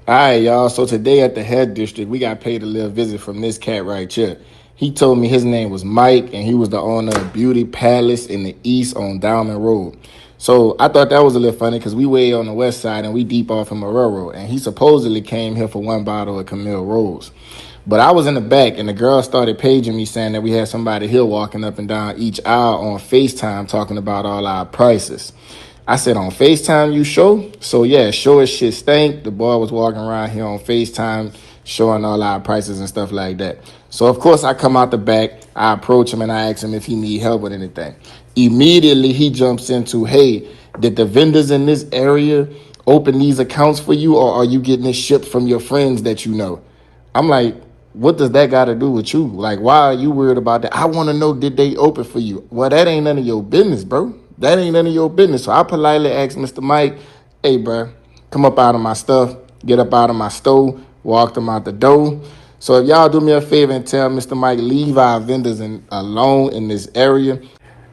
All right, y'all. So today at the head district, we got paid a little visit from this cat right here. He told me his name was Mike, and he was the owner of Beauty Palace in the East on Diamond Road. So I thought that was a little funny because we way on the west side and we deep off in Marrero, and he supposedly came here for one bottle of Camille Rose. But I was in the back, and the girl started paging me saying that we had somebody here walking up and down each aisle on FaceTime talking about all our prices. I said, on FaceTime, you show? So, yeah, sure as shit stank. The boy was walking around here on FaceTime showing all our prices and stuff like that. So, of course, I come out the back. I approach him and I ask him if he need help with anything. Immediately, he jumps into, hey, did the vendors in this area open these accounts for you, or are you getting this shipped from your friends that you know? I'm like, what does that got to do with you? Like, why are you worried about that? I want to know, did they open for you? Well, that ain't none of your business, bro. That ain't none of your business. So I politely asked Mr. Mike, hey, bro, come up out of my stuff, get up out of my store, walked him out the door. So if y'all do me a favor and tell Mr. Mike, leave our vendors alone in this area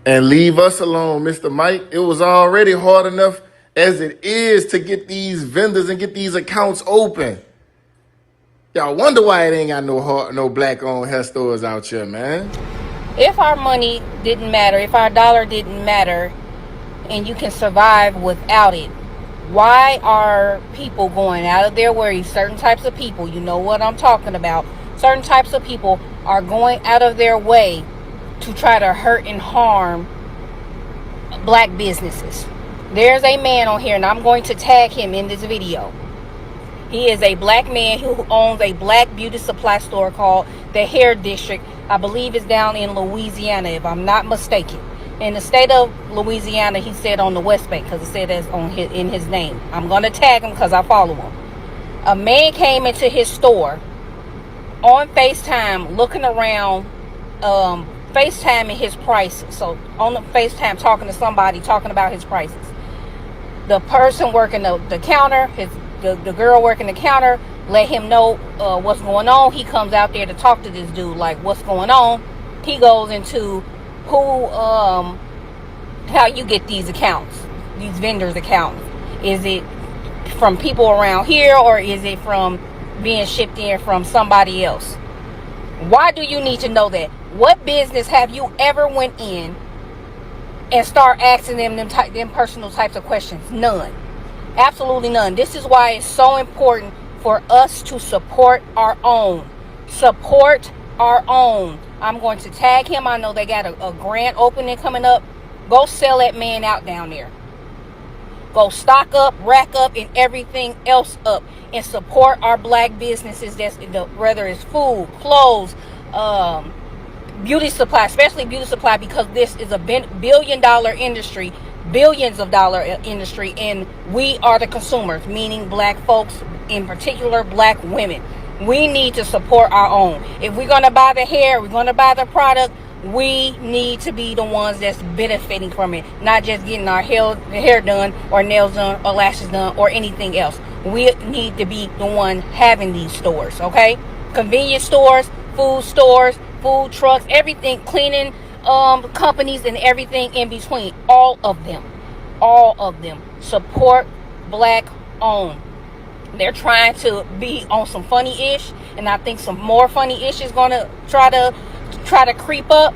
and leave us alone, Mr. Mike. It was already hard enough as it is to get these vendors and get these accounts open. Y'all wonder why it ain't got no black owned hair stores out here, man. If our money didn't matter, if our dollar didn't matter, and you can survive without it, why are people going out of their way? Certain types of people, you know what I'm talking about. Certain types of people are going out of their way to try to hurt and harm black businesses. There's a man on here, and I'm going to tag him in this video. He is a black man who owns a black beauty supply store called the Hair District. I believe it's down in Louisiana, if I'm not mistaken. In the state of Louisiana, he said on the West Bank, because it said that's in his name. I'm going to tag him because I follow him. A man came into his store on FaceTime looking around, FaceTiming his prices. So on the FaceTime talking to somebody, talking about his prices. The person working the counter, the girl working the counter, let him know what's going on. He comes out there to talk to this dude, like, what's going on? He goes into how you get these accounts, these vendors' accounts. Is it from people around here, or is it from being shipped in from somebody else? Why do you need to know that? What business have you ever went in and start asking them personal types of questions? None. Absolutely none. This is why it's so important for us to support our own. Support our own. I'm going to tag him. I know they got a grand opening coming up. Go sell that man out down there. Go stock up, rack up, and everything else up, and support our black businesses. Whether it's food, clothes, beauty supply, especially beauty supply, because this is a billion-dollar industry, billions of dollar industry, and we are the consumers, meaning black folks, in particular black women. We need to support our own. If we're going to buy the hair, we're going to buy the product, we need to be the ones that's benefiting from it, not just getting our hair done or nails done or lashes done or anything else. We need to be the one having these stores, okay? Convenience stores, food trucks, everything, cleaning companies, and everything in between. All of them support black owned. They're trying to be on some funny ish, and I think some more funny ish is gonna try to creep up.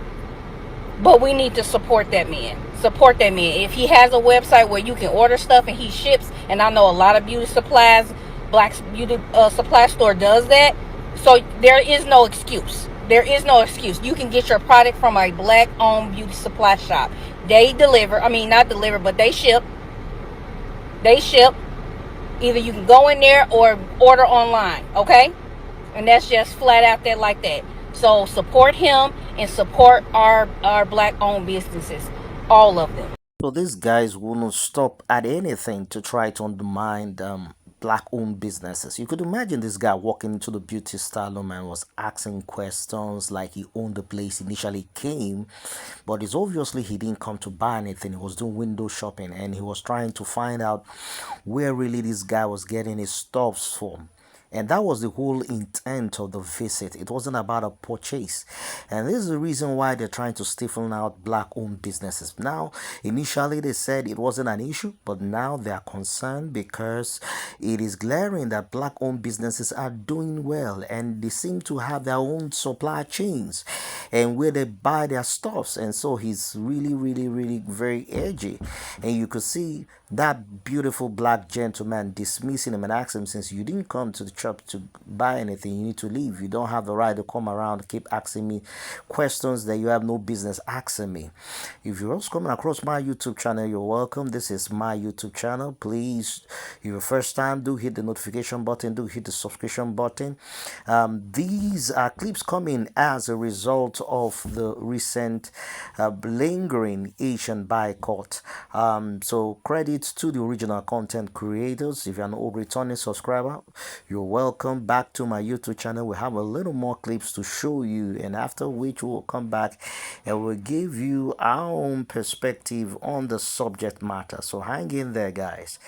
But we need to support that man. Support that man. If he has a website where you can order stuff and he ships, and I know a lot of beauty supplies, black beauty supply store does that. So there is no excuse. There is no excuse. You can get your product from a black owned beauty supply shop. They deliver. I mean, not deliver, but they ship. They ship. Either you can go in there or order online, okay? And that's just flat out there like that. So support him and support our black owned businesses, all of them. So these guys will not stop at anything to try to undermine black-owned businesses. You could imagine this guy walking into the beauty salon and was asking questions like he owned the place initially came, but it's obviously he didn't come to buy anything. He was doing window shopping and he was trying to find out where really this guy was getting his stuffs from. And that was the whole intent of the visit. It wasn't about a purchase. And this is the reason why they're trying to stiffen out black owned businesses. Now, initially they said it wasn't an issue, but now they are concerned because it is glaring that black owned businesses are doing well and they seem to have their own supply chains and where they buy their stuffs. And so he's really, really, really very edgy. And you could see that beautiful black gentleman dismissing him and asking him, since you didn't come to the shop to buy anything, you need to leave. You don't have the right to come around and keep asking me questions that you have no business asking me. If you're also coming across my YouTube channel, you're welcome. This is my YouTube channel. Please, if you're first time, do hit the notification button, do hit the subscription button. These are clips coming as a result of the recent lingering Asian boycott. So credit to the original content creators. If you're an old returning subscriber, you're welcome back to my YouTube channel. We have a little more clips to show you, and after which we'll come back and we'll give you our own perspective on the subject matter. So hang in there, guys.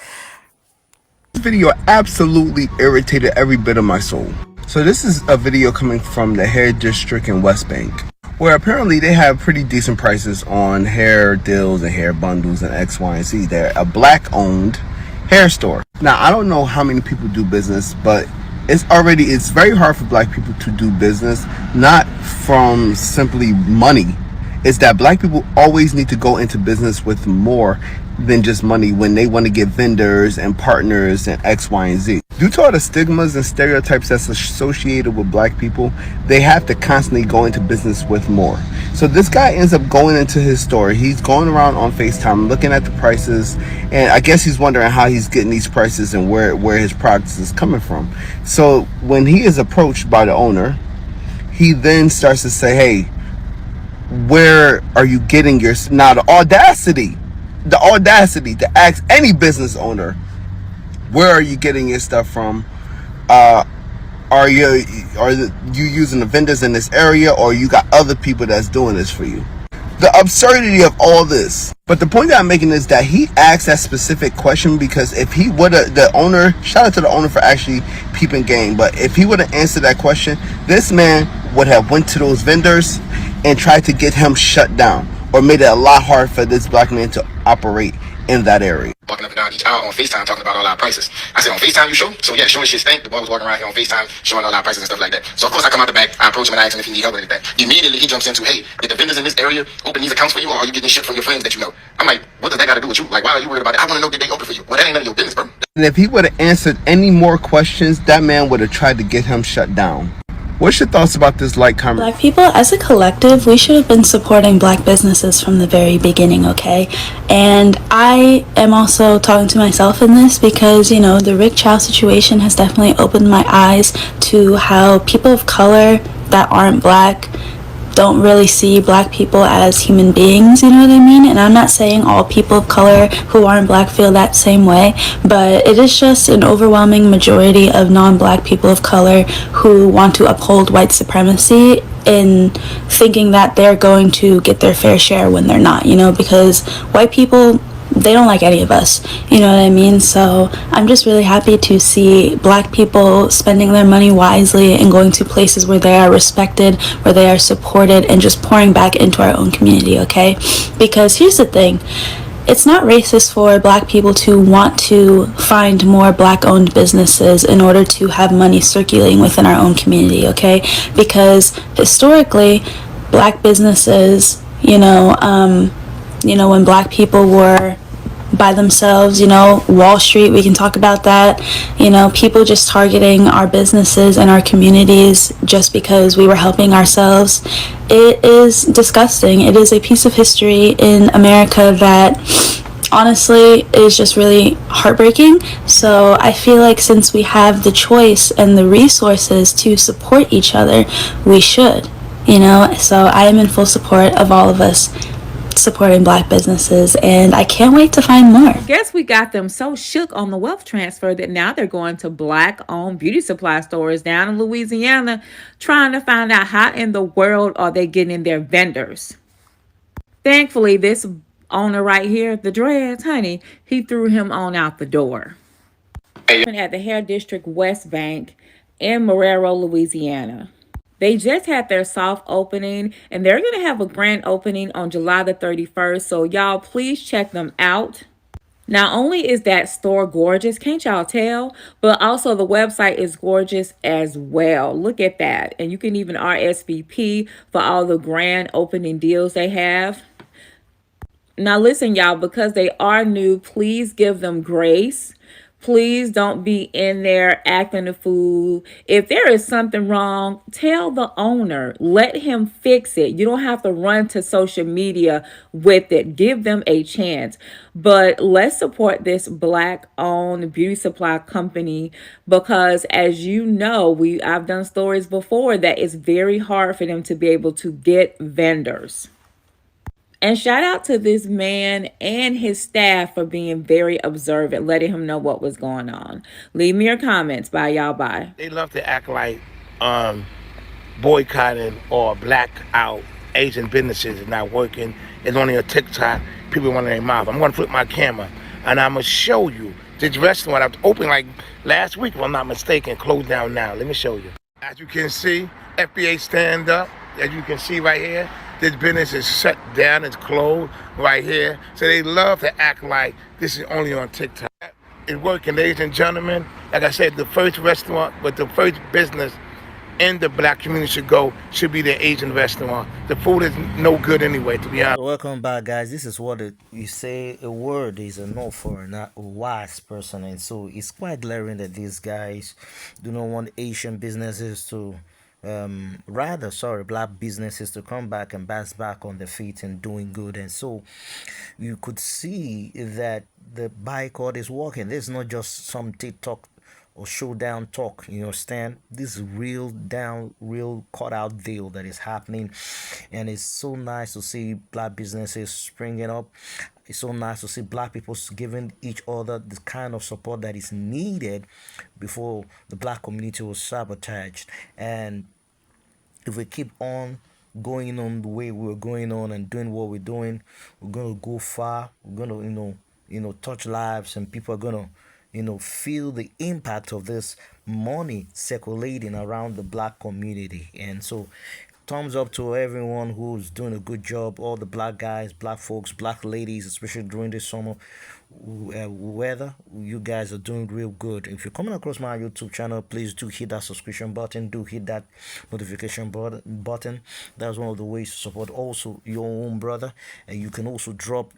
This video absolutely irritated every bit of my soul. So this is a video coming from the hair district in West Bank, where apparently they have pretty decent prices on hair deals and hair bundles and X, Y, and Z. They're a black owned hair store. Now, I don't know how many people do business, but it's very hard for black people to do business, not from simply money. It's that black people always need to go into business with more than just money when they want to get vendors and partners and X, Y, and Z. Due to all the stigmas and stereotypes that's associated with black people, they have to constantly go into business with more. So this guy ends up going into his store. He's going around on FaceTime looking at the prices, and I guess he's wondering how he's getting these prices and where his products is coming from. So when he is approached by the owner, he then starts to say, hey, where are you getting your... Now the audacity to ask any business owner, where are you getting your stuff from? Are you using the vendors in this area, or you got other people that's doing this for you? The absurdity of all this. But the point that I'm making is that he asked that specific question because if he would have, the owner, shout out to the owner for actually peeping game, but if he would have answered that question, this man would have went to those vendors and tried to get him shut down, or made it a lot harder for this black man to operate in that area. Walking up and down each aisle on FaceTime talking about all our prices. I said, on FaceTime you show? So yeah, showing shit stank. The boy was walking around here on FaceTime showing all our prices and stuff like that. So of course I come out the back, I approach him and I ask him if he need help with anything. Immediately he jumps into, hey, did the vendors in this area open these accounts for you, or are you getting shit from your friends that you know? I'm like, what does that got to do with you? Like, why are you worried about it? I want to know, did they open for you? Well, that ain't none of your business, bro. And if he would have answered any more questions, that man would have tried to get him shut down. What's your thoughts about this comment? Black people, as a collective, we should have been supporting black businesses from the very beginning, okay? And I am also talking to myself in this because, you know, the Rick Chow situation has definitely opened my eyes to how people of color that aren't black don't really see black people as human beings, you know what I mean? And I'm not saying all people of color who aren't black feel that same way, but it is just an overwhelming majority of non-black people of color who want to uphold white supremacy in thinking that they're going to get their fair share when they're not, you know, because white people, they don't like any of us, you know what I mean? So I'm just really happy to see black people spending their money wisely and going to places where they are respected, where they are supported, and just pouring back into our own community, okay? Because here's the thing, it's not racist for black people to want to find more black owned businesses in order to have money circulating within our own community, okay? Because historically, black businesses, when black people were by themselves, Wall Street, we can talk about that, people just targeting our businesses and our communities just because we were helping ourselves. It is disgusting. It is a piece of history in America that honestly is just really heartbreaking. So I feel like since we have the choice and the resources to support each other, we should, so I am in full support of all of us supporting black businesses, and I can't wait to find more. I guess we got them so shook on the wealth transfer that now they're going to black owned beauty supply stores down in Louisiana trying to find out how in the world are they getting their vendors. Thankfully, this owner right here, the dreads, honey, he threw him on out the door. at the Hair District West Bank in Marrero, Louisiana. They just had their soft opening, and they're going to have a grand opening on July the 31st. So y'all, please check them out. Not only is that store gorgeous, can't y'all tell? But also the website is gorgeous as well. Look at that. And you can even RSVP for all the grand opening deals they have. Now listen, y'all, because they are new, please give them grace. Please don't be in there acting a fool. If there is something wrong, tell the owner. Let him fix it. You don't have to run to social media with it. Give them a chance. But let's support this Black-owned beauty supply company because, as you know, I've done stories before that it's very hard for them to be able to get vendors. And shout out to this man and his staff for being very observant, letting him know what was going on. Leave me your comments. Bye, y'all. Bye. They love to act like boycotting or black out Asian businesses is not working. It's only a TikTok. People want their mouth. I'm going to flip my camera and I'm going to show you this restaurant. I've opened like last week, if I'm not mistaken, closed down now. Let me show you. As you can see, FBA stand up. As you can see right here, this business is shut down, it's closed right here. So they love to act like this is only on TikTok. It's working, ladies and gentlemen. Like I said, the first restaurant, but the first business in the black community should be the Asian restaurant. The food is no good anyway, to be honest. Welcome back, guys. This is what you say a word is enough for not a wise person, and so it's quite glaring that these guys do not want Asian businesses to black businesses to come back and bounce back on their feet and doing good. And so you could see that the boycott is working. This is not just some TikTok or showdown talk, you understand? This is real cut out deal that is happening, and it's so nice to see black businesses springing up. It's so nice to see black people giving each other the kind of support that is needed before the black community was sabotaged. And if we keep on going on the way we're going on and doing what we're doing, we're gonna go far. We're gonna touch lives, and people are gonna feel the impact of this money circulating around the black community. And so thumbs up to everyone who's doing a good job, all the black guys, black folks, black ladies, especially during this summer weather. You guys are doing real good. If you're coming across my YouTube channel, please do hit that subscription button, do hit that notification button. That's one of the ways to support also your own brother. And you can also drop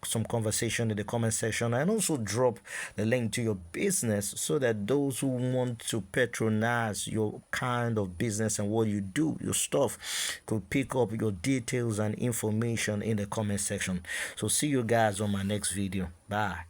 some conversation in the comment section, and also drop the link to your business so that those who want to patronize your kind of business and what you do, your stuff, could pick up your details and information in the comment section. So see you guys on my next video. Bye.